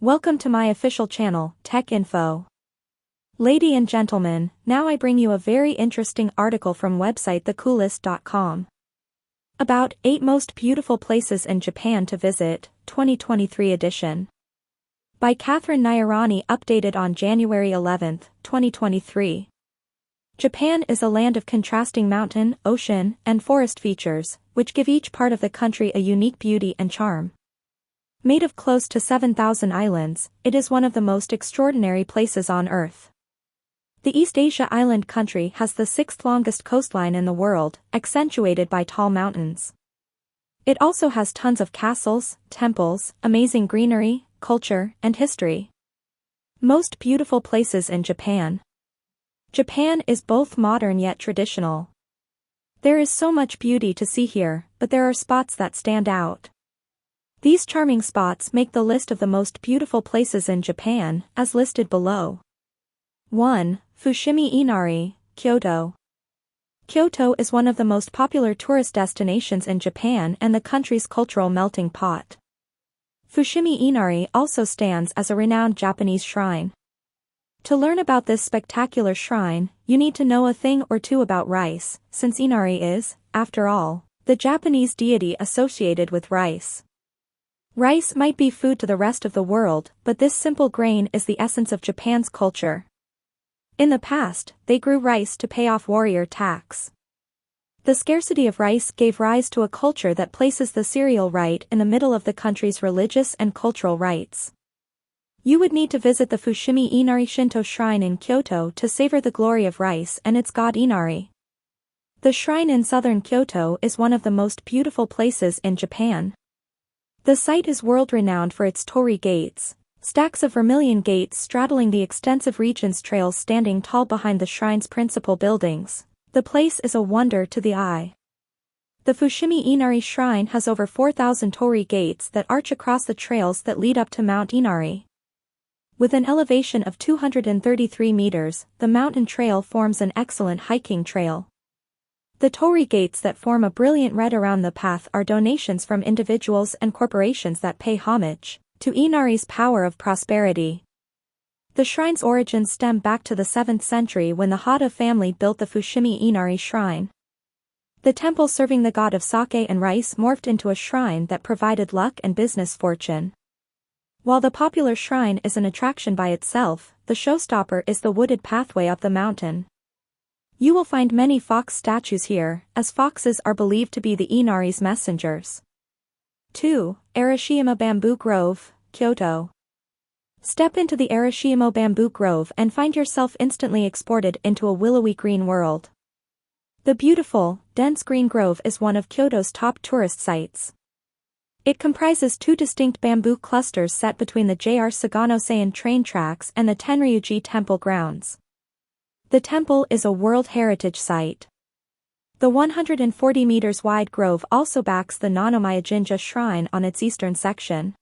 Welcome to my official channel, Tech Info. Lady and gentlemen, now I bring you a very interesting article from website thecoolest.com. About 8 most beautiful places in Japan to visit, 2023 edition. By Catherine Nyorani, updated on January 11, 2023. Japan is a land of contrasting mountain, ocean, and forest features, which give each part of the country a unique beauty and charm. Made of close to 7,000 islands, it is one of the most extraordinary places on Earth. The East Asia island country has the 6th longest coastline in the world, accentuated by tall mountains. It also has tons of castles, temples, amazing greenery, culture, and history. Most beautiful places in Japan. Japan is both modern yet traditional. There is so much beauty to see here, but there are spots that stand out. These charming spots make the list of the most beautiful places in Japan, as listed below. 1. Fushimi Inari, Kyoto. Kyoto is one of the most popular tourist destinations in Japan and the country's cultural melting pot. Fushimi Inari also stands as a renowned Japanese shrine. To learn about this spectacular shrine, you need to know a thing or two about rice, since Inari is, after all, the Japanese deity associated with rice. Rice might be food to the rest of the world, but this simple grain is the essence of Japan's culture. In the past, they grew rice to pay off warrior tax. The scarcity of rice gave rise to a culture that places the cereal right in the middle of the country's religious and cultural rites. You would need to visit the Fushimi Inari Shinto shrine in Kyoto to savor the glory of rice and its god Inari. The shrine in southern Kyoto is one of the most beautiful places in Japan. The site is world-renowned for its torii gates, stacks of vermilion gates straddling the extensive region's trails standing tall behind the shrine's principal buildings. The place is a wonder to the eye. The Fushimi Inari shrine has over 4,000 torii gates that arch across the trails that lead up to Mount Inari. With an elevation of 233 meters, the mountain trail forms an excellent hiking trail. The torii gates that form a brilliant red around the path are donations from individuals and corporations that pay homage to Inari's power of prosperity. The shrine's origins stem back to the 7th century when the Hada family built the Fushimi Inari shrine. The temple serving the god of sake and rice morphed into a shrine that provided luck and business fortune. While the popular shrine is an attraction by itself, the showstopper is the wooded pathway up the mountain. You will find many fox statues here, as foxes are believed to be the Inari's messengers. 2. Arashiyama Bamboo Grove, Kyoto. Step into the Arashiyama Bamboo Grove and find yourself instantly exported into a willowy green world. The beautiful, dense green grove is one of Kyoto's top tourist sites. It comprises 2 distinct bamboo clusters set between the JR Sagano-Seiin train tracks and the Tenryuji Temple grounds. The temple is a World Heritage Site. The 140 meters wide grove also backs the Nanomaya Jinja shrine on its eastern section.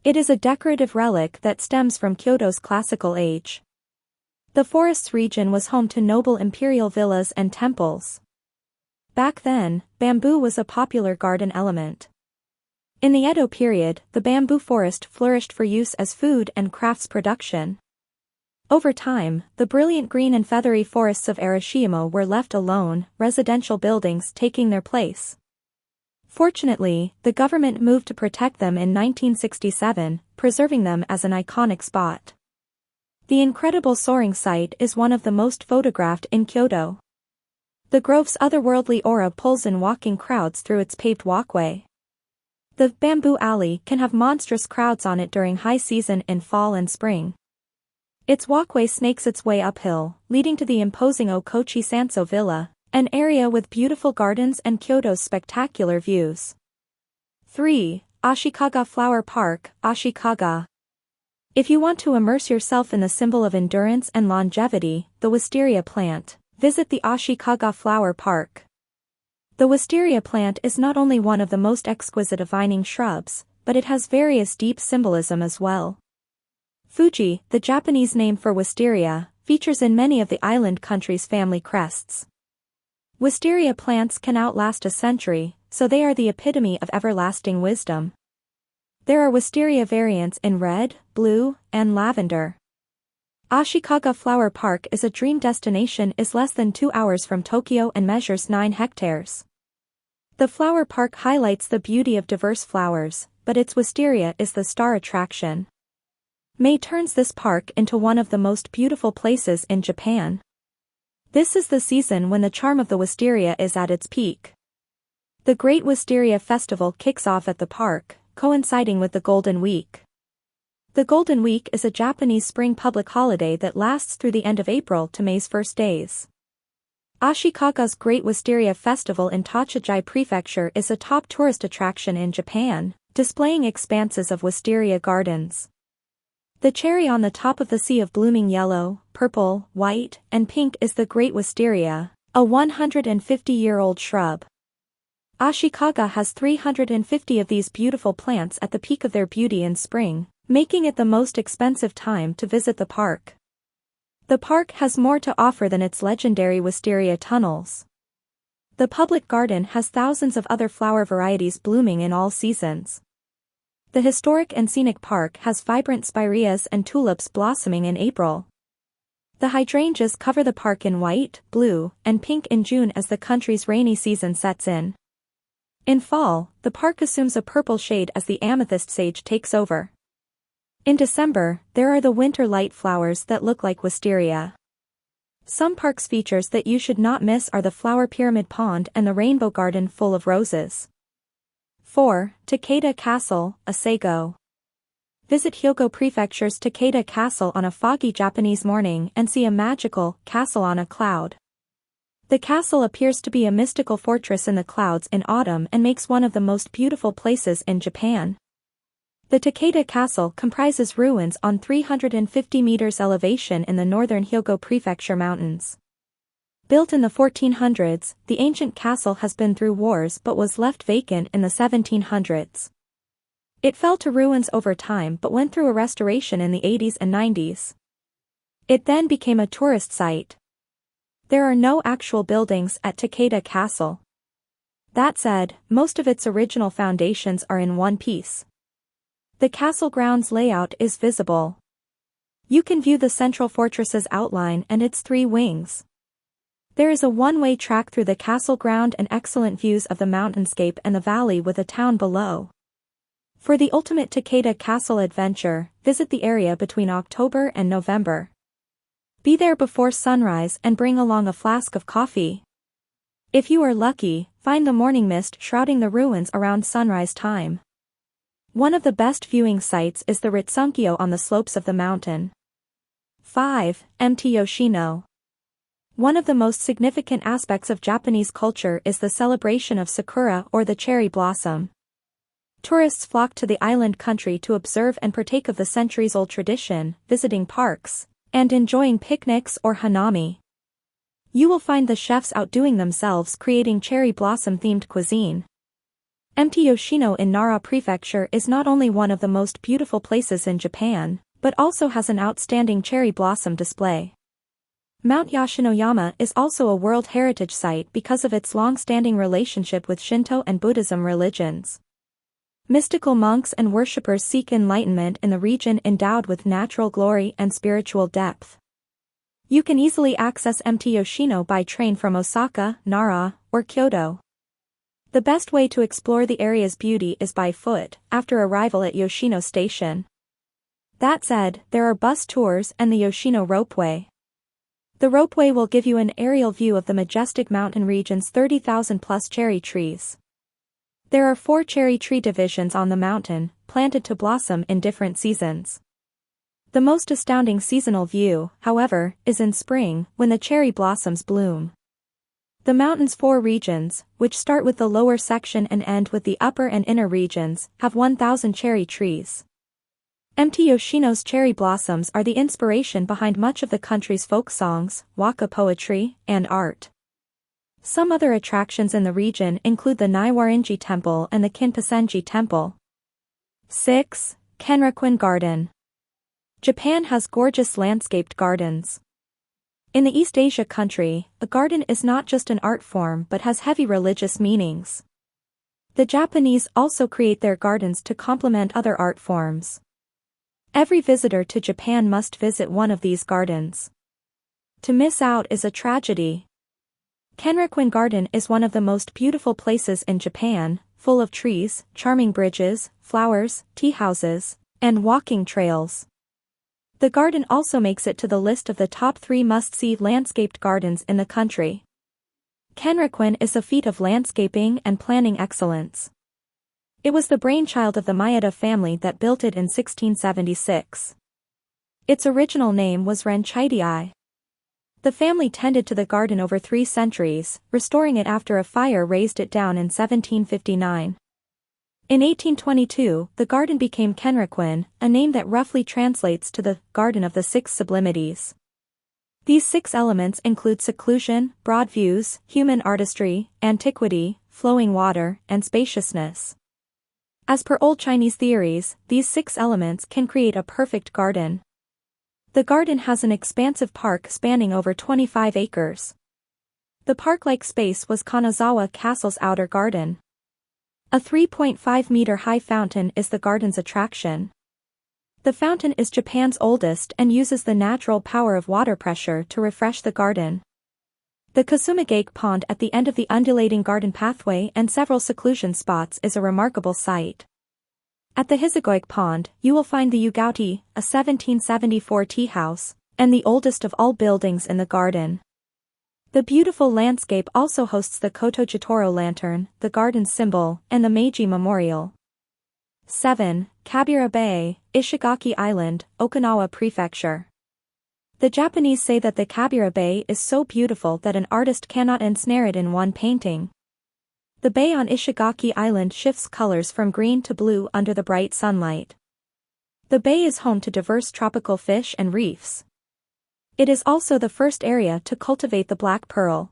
It is a decorative relic that stems from Kyoto's classical age. The forests region was home to noble imperial villas and temples. Back then, bamboo was a popular garden element. In the Edo period, the bamboo forest flourished for use as food and crafts production. Over time, the brilliant green and feathery forests of Arashiyama were left alone, residential buildings taking their place. Fortunately, the government moved to protect them in 1967, preserving them as an iconic spot. The incredible soaring site is one of the most photographed in Kyoto. The grove's otherworldly aura pulls in walking crowds through its paved walkway. The bamboo alley can have monstrous crowds on it during high season in fall and spring. Its walkway snakes its way uphill, leading to the imposing Okochi Sanso Villa, an area with beautiful gardens and Kyoto's spectacular views. 3. Ashikaga Flower Park, Ashikaga. If you want to immerse yourself in the symbol of endurance and longevity, the wisteria plant, visit the Ashikaga Flower Park. The wisteria plant is not only one of the most exquisite of vining shrubs, but it has various deep symbolism as well. Fuji, the Japanese name for wisteria, features in many of the island country's family crests. Wisteria plants can outlast a century, so they are the epitome of everlasting wisdom. There are wisteria variants in red, blue, and lavender. Ashikaga Flower Park is a dream destination is less than 2 hours from Tokyo and measures 9 hectares. The flower park highlights the beauty of diverse flowers, but its wisteria is the star attraction. May turns this park into one of the most beautiful places in Japan. This is the season when the charm of the wisteria is at its peak. The Great Wisteria Festival kicks off at the park, coinciding with the Golden Week. The Golden Week is a Japanese spring public holiday that lasts through the end of April to May's first days. Ashikaga's Great Wisteria Festival in Tochigi Prefecture is a top tourist attraction in Japan, displaying expanses of wisteria gardens. The cherry on the top of the sea of blooming yellow, purple, white, and pink is the Great Wisteria, a 150-year-old shrub. Ashikaga has 350 of these beautiful plants at the peak of their beauty in spring, making it the most expensive time to visit the park. The park has more to offer than its legendary wisteria tunnels. The public garden has thousands of other flower varieties blooming in all seasons. The historic and scenic park has vibrant spireas and tulips blossoming in April. The hydrangeas cover the park in white, blue, and pink in June as the country's rainy season sets in. In fall, the park assumes a purple shade as the amethyst sage takes over. In December, there are the winter light flowers that look like wisteria. Some parks features that you should not miss are the flower pyramid pond and the rainbow garden full of roses. 4. Takeda Castle, Asego. Visit Hyogo Prefecture's Takeda Castle on a foggy Japanese morning and see a magical castle on a cloud. The castle appears to be a mystical fortress in the clouds in autumn and makes one of the most beautiful places in Japan. The Takeda Castle comprises ruins on 350 meters elevation in the northern Hyogo Prefecture mountains. Built in the 1400s, the ancient castle has been through wars but was left vacant in the 1700s. It fell to ruins over time but went through a restoration in the 80s and 90s. It then became a tourist site. There are no actual buildings at Takeda Castle. That said, most of its original foundations are in one piece. The castle grounds layout is visible. You can view the central fortress's outline and its 3 wings. There is a one-way track through the castle ground and excellent views of the mountainscape and the valley with a town below. For the ultimate Takeda Castle adventure, visit the area between October and November. Be there before sunrise and bring along a flask of coffee. If you are lucky, find the morning mist shrouding the ruins around sunrise time. One of the best viewing sites is the Ritsunkyo on the slopes of the mountain. 5. Mt. Yoshino. One of the most significant aspects of Japanese culture is the celebration of sakura or the cherry blossom. Tourists flock to the island country to observe and partake of the centuries-old tradition, visiting parks, and enjoying picnics or hanami. You will find the chefs outdoing themselves creating cherry blossom-themed cuisine. Mt. Yoshino in Nara Prefecture is not only one of the most beautiful places in Japan, but also has an outstanding cherry blossom display. Mount Yoshinoyama is also a World Heritage Site because of its long-standing relationship with Shinto and Buddhism religions. Mystical monks and worshippers seek enlightenment in the region endowed with natural glory and spiritual depth. You can easily access Mt. Yoshino by train from Osaka, Nara, or Kyoto. The best way to explore the area's beauty is by foot, after arrival at Yoshino Station. That said, there are bus tours and the Yoshino Ropeway. The ropeway will give you an aerial view of the majestic mountain region's 30,000-plus cherry trees. There are 4 cherry tree divisions on the mountain, planted to blossom in different seasons. The most astounding seasonal view, however, is in spring, when the cherry blossoms bloom. The mountain's 4 regions, which start with the lower section and end with the upper and inner regions, have 1,000 cherry trees. Mt. Yoshino's cherry blossoms are the inspiration behind much of the country's folk songs, waka poetry, and art. Some other attractions in the region include the Nyorani Temple and the Kinpasenji Temple. 6. Kenrakuin Garden. Japan has gorgeous landscaped gardens. In the East Asia country, a garden is not just an art form but has heavy religious meanings. The Japanese also create their gardens to complement other art forms. Every visitor to Japan must visit one of these gardens. To miss out is a tragedy. Kenrakuin Garden is one of the most beautiful places in Japan, full of trees, charming bridges, flowers, tea houses, and walking trails. The garden also makes it to the list of the top 3 must-see landscaped gardens in the country. Kenrakuin is a feat of landscaping and planning excellence. It was the brainchild of the Maeda family that built it in 1676. Its original name was Ranchidei. The family tended to the garden over 3 centuries, restoring it after a fire razed it down in 1759. In 1822, the garden became Kenrakuin, a name that roughly translates to the Garden of the 6 Sublimities. These 6 elements include seclusion, broad views, human artistry, antiquity, flowing water, and spaciousness. As per old Chinese theories, these 6 elements can create a perfect garden. The garden has an expansive park spanning over 25 acres. The park-like space was Kanazawa Castle's outer garden. A 3.5-meter-high fountain is the garden's attraction. The fountain is Japan's oldest and uses the natural power of water pressure to refresh the garden. The Kasumagake Pond at the end of the undulating garden pathway and several seclusion spots is a remarkable sight. At the Hisagoik Pond, you will find the Yugauti, a 1774 tea house, and the oldest of all buildings in the garden. The beautiful landscape also hosts the Koto Jitoro lantern, the garden's symbol, and the Meiji Memorial. 7. Kabira Bay, Ishigaki Island, Okinawa Prefecture. The Japanese say that the Kabira Bay is so beautiful that an artist cannot ensnare it in one painting. The bay on Ishigaki Island shifts colors from green to blue under the bright sunlight. The bay is home to diverse tropical fish and reefs. It is also the first area to cultivate the black pearl.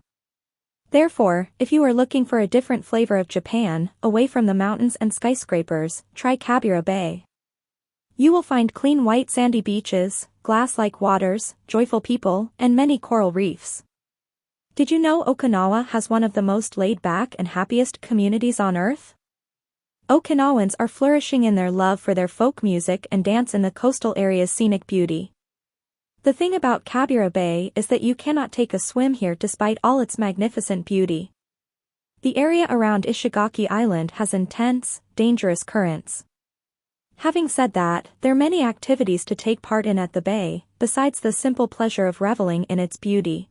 Therefore, if you are looking for a different flavor of Japan, away from the mountains and skyscrapers, try Kabira Bay. You will find clean white sandy beaches, glass-like waters, joyful people, and many coral reefs. Did you know Okinawa has one of the most laid-back and happiest communities on Earth? Okinawans are flourishing in their love for their folk music and dance in the coastal area's scenic beauty. The thing about Kabira Bay is that you cannot take a swim here despite all its magnificent beauty. The area around Ishigaki Island has intense, dangerous currents. Having said that, there are many activities to take part in at the bay, besides the simple pleasure of reveling in its beauty.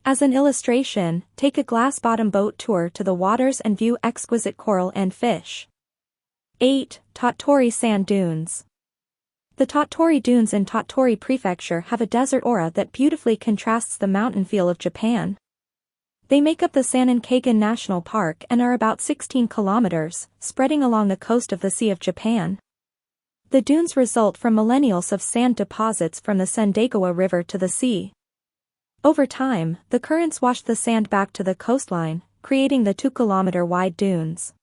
As an illustration, take a glass-bottom boat tour to the waters and view exquisite coral and fish. 8. Tottori Sand Dunes. The Tottori Dunes in Tottori Prefecture have a desert aura that beautifully contrasts the mountain feel of Japan. They make up the Sanin-Kagan National Park and are about 16 kilometers, spreading along the coast of the Sea of Japan. The dunes result from millennials of sand deposits from the Sendagawa River to the sea. Over time, the currents wash the sand back to the coastline, creating the 2-kilometer-wide dunes.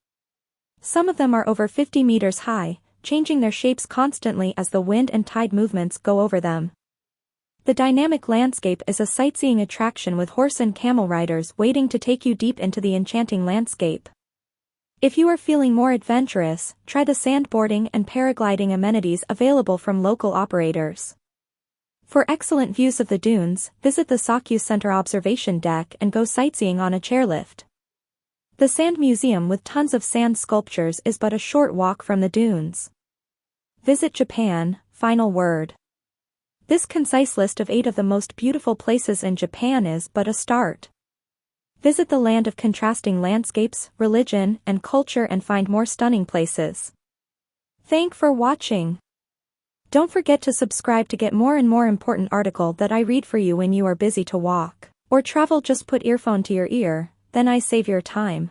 Some of them are over 50 meters high, changing their shapes constantly as the wind and tide movements go over them. The dynamic landscape is a sightseeing attraction with horse and camel riders waiting to take you deep into the enchanting landscape. If you are feeling more adventurous, try the sandboarding and paragliding amenities available from local operators. For excellent views of the dunes, visit the Sakyu Center observation deck and go sightseeing on a chairlift. The Sand Museum with tons of sand sculptures is but a short walk from the dunes. Visit Japan, final word. This concise list of 8 of the most beautiful places in Japan is but a start. Visit the land of contrasting landscapes, religion, and culture and find more stunning places. Thank for watching. Don't forget to subscribe to get more and more important article that I read for you when you are busy to walk, or travel. Just put earphone to your ear, then I save your time.